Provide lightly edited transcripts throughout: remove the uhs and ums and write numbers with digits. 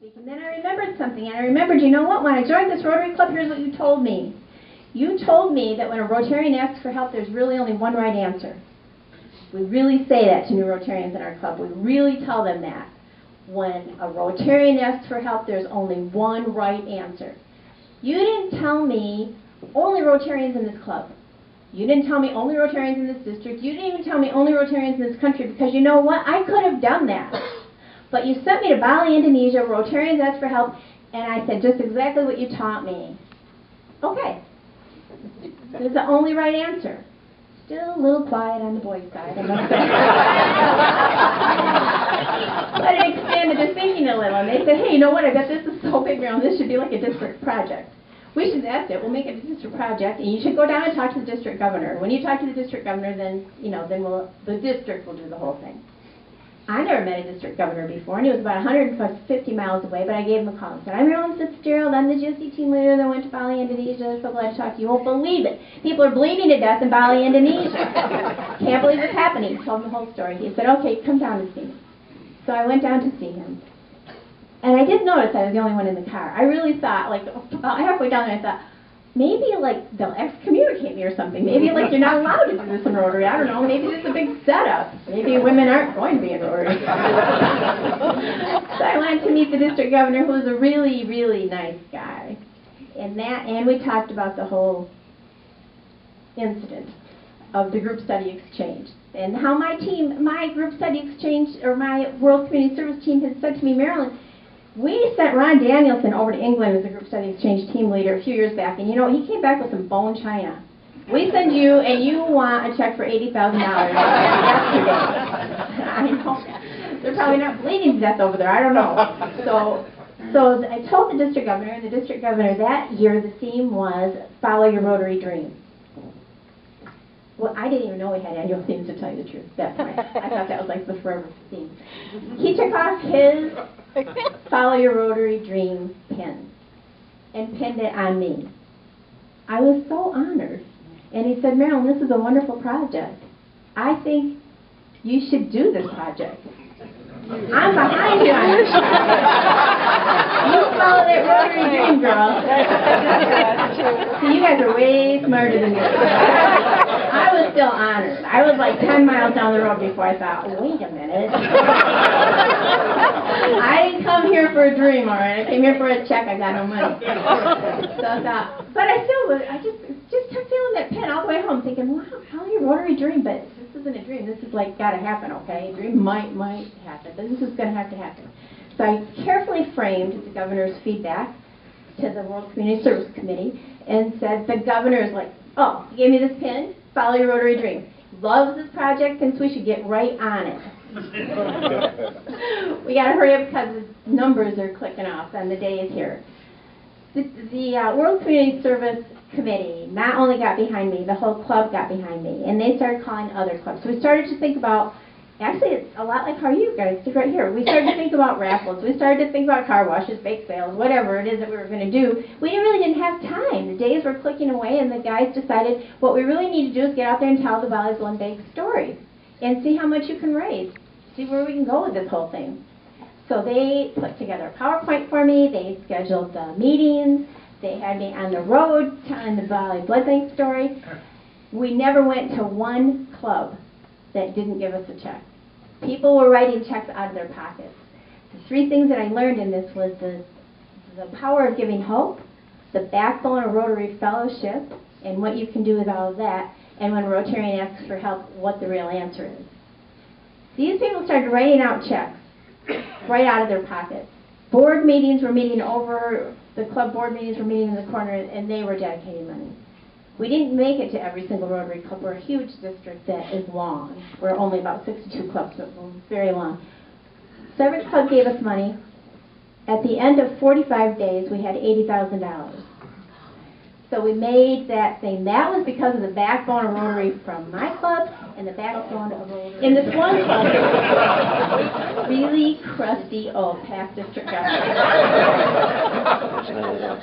week, and then I remembered something, and I remembered, you know what, when I joined this Rotary Club, here's what you told me. You told me that when a Rotarian asks for help, there's really only one right answer. We really say that to new Rotarians in our club. We really tell them that. When a Rotarian asks for help, there's only one right answer. You didn't tell me only Rotarians in this club. You didn't tell me only Rotarians in this district. You didn't even tell me only Rotarians in this country, because you know what? I could have done that. But you sent me to Bali, Indonesia, where Rotarians asked for help, and I said just exactly what you taught me. Okay. That's the only right answer. Still a little quiet on the boys' side, I must say. But it expanded their thinking a little, and they said, hey, you know what? I bet this is so big around. This should be like a district project. We should, that's it. We'll make it a district project, and you should go down and talk to the district governor. When you talk to the district governor, then the district will do the whole thing. I never met a district governor before, and he was about 150 miles away, but I gave him a call and said, I'm Marilyn Fitzgerald, I'm the GOC team leader that went to Bali, Indonesia, so glad to talk to you. You won't believe it. People are bleeding to death in Bali, Indonesia. Can't believe it's happening. He told me the whole story. He said, okay, come down and see me. So I went down to see him. And I did notice I was the only one in the car. I really thought, like, about halfway down there, I thought, maybe, like, they'll excommunicate me or something. Maybe, like, you're not allowed to do this in Rotary. I don't know. Maybe it's a big setup. Maybe women aren't going to be in Rotary. So I went to meet the district governor, who was a really, really nice guy. And we talked about the whole incident of the group study exchange. And how my group study exchange, or my World Community Service team had said to me, Marilyn, we sent Ron Danielson over to England as a group study exchange team leader a few years back, and you know, he came back with some bone china. We send you, and you want a check for $80,000 yesterday. I know. They're probably not bleeding to death over there. I don't know. So I told the district governor, and the district governor that year, the theme was Follow Your Rotary Dream. Well, I didn't even know we had annual themes, to tell you the truth. That's right. I thought that was like the forever theme. He took off his Follow Your Rotary Dream pin and pinned it on me. I was so honored. And he said, Marilyn, this is a wonderful project. I think you should do this project. I'm behind you on this project. You follow that Rotary Dream, girl. See, you guys are way smarter than me. I was still honored. I was like 10 miles down the road before I thought, wait a minute. I didn't come here for a dream, all right? I came here for a check. I got no money. So I thought, but I just kept feeling that pin all the way home, thinking, wow, follow your Rotary Dream, but this isn't a dream. This is like got to happen, okay? A dream might happen, but this is going to have to happen. So I carefully framed the governor's feedback to the World Community Service Committee and said, the governor is like, oh, you gave me this pin? Follow your Rotary Dream. Loves this project, thinks we should get right on it. We got to hurry up because the numbers are clicking off and the day is here. The World Community Service Committee not only got behind me, the whole club got behind me, and they started calling other clubs. So we started to think about, actually it's a lot like how you guys did right here. We started to think about raffles. We started to think about car washes, bake sales, whatever it is that we were going to do. We really didn't have time. The days were clicking away, and the guys decided what we really need to do is get out there and tell the Valley's One Bake story and see how much you can raise, see where we can go with this whole thing. So they put together a PowerPoint for me. They scheduled the meetings. They had me on the road telling the Valley Blood Bank story. We never went to one club that didn't give us a check. People were writing checks out of their pockets. The three things that I learned in this was the power of giving hope, the backbone of Rotary Fellowship, and what you can do with all of that, and when a Rotarian asks for help, what the real answer is. These people started writing out checks right out of their pockets. Board meetings were meeting over, the club board meetings were meeting in the corner, and they were dedicating money. We didn't make it to every single Rotary club. We're a huge district that is long. We're only about 62 clubs, but we're very long. So every club gave us money. At the end of 45 days, we had $80,000. So we made that thing. That was because of the backbone of Rotary from my club and the backbone of Rotary. In this one club, really crusty old past district governor.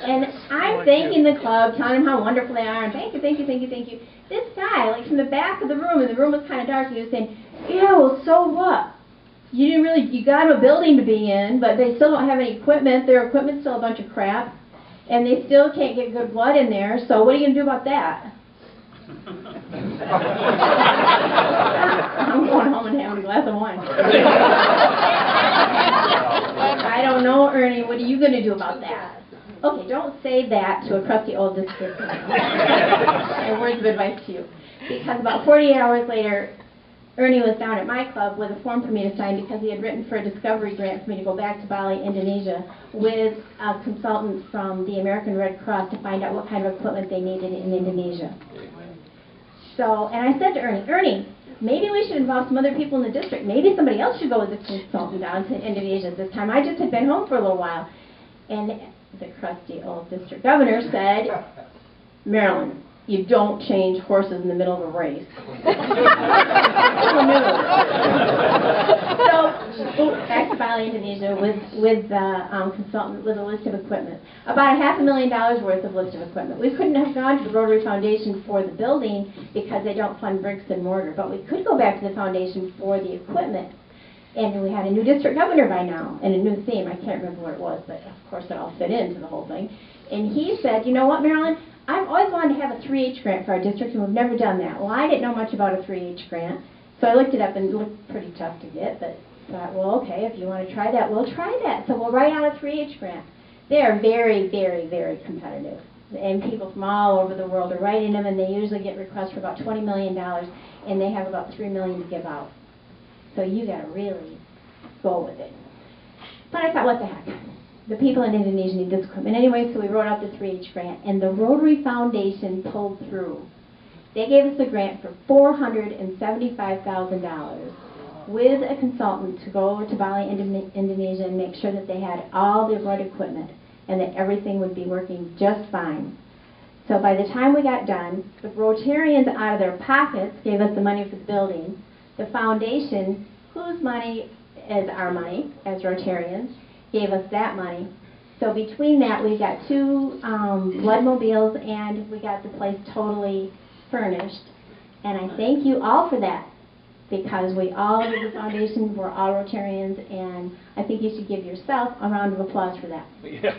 And I'm thanking the club, telling them how wonderful they are, and thank you, thank you, thank you, thank you. This guy, like from the back of the room, and the room was kind of dark, and he was saying, yeah, well, so what? you got a building to be in, but they still don't have any equipment. Their equipment's still a bunch of crap, and they still can't get good blood in there, so what are you going to do about that? I'm going home and having a glass of wine. I don't know, Ernie, what are you going to do about that? Okay, don't say that to a crusty old district. And words of advice to you. Because about 48 hours later, Ernie was down at my club with a form for me to sign because he had written for a discovery grant for me to go back to Bali, Indonesia, with a consultant from the American Red Cross to find out what kind of equipment they needed in Indonesia. So, and I said to Ernie, maybe we should involve some other people in the district. Maybe somebody else should go with the consultant down to Indonesia this time. I just had been home for a little while. And the crusty old district governor said, Marilyn, you don't change horses in the middle of a race. So, back to Bali, Indonesia, with the consultant with a list of equipment. About $500,000 worth of list of equipment. We couldn't have gone to the Rotary Foundation for the building because they don't fund bricks and mortar, but we could go back to the foundation for the equipment. And we had a new district governor by now, and a new theme. I can't remember what it was, but of course it all fit into the whole thing. And he said, you know what, Marilyn? I've always wanted to have a 3H grant for our district, and we've never done that. Well, I didn't know much about a 3H grant, so I looked it up, and it looked pretty tough to get, but thought, well, okay, if you want to try that, we'll try that. So we'll write out a 3H grant. They are very, very, very competitive, and people from all over the world are writing them, and they usually get requests for about $20 million, and they have about $3 million to give out. So you got to really go with it. But I thought, what the heck? The people in Indonesia need this equipment. Anyway, so we wrote out the 3H grant, and the Rotary Foundation pulled through. They gave us a grant for $475,000 with a consultant to go over to Bali, Indonesia, and make sure that they had all the right equipment and that everything would be working just fine. So by the time we got done, the Rotarians out of their pockets gave us the money for the building. The foundation, whose money is our money as Rotarians, gave us that money. So between that, we got 2 bloodmobiles, and we got the place totally furnished. And I thank you all for that, because we all did the foundation, we're all Rotarians, and I think you should give yourself a round of applause for that. Yeah.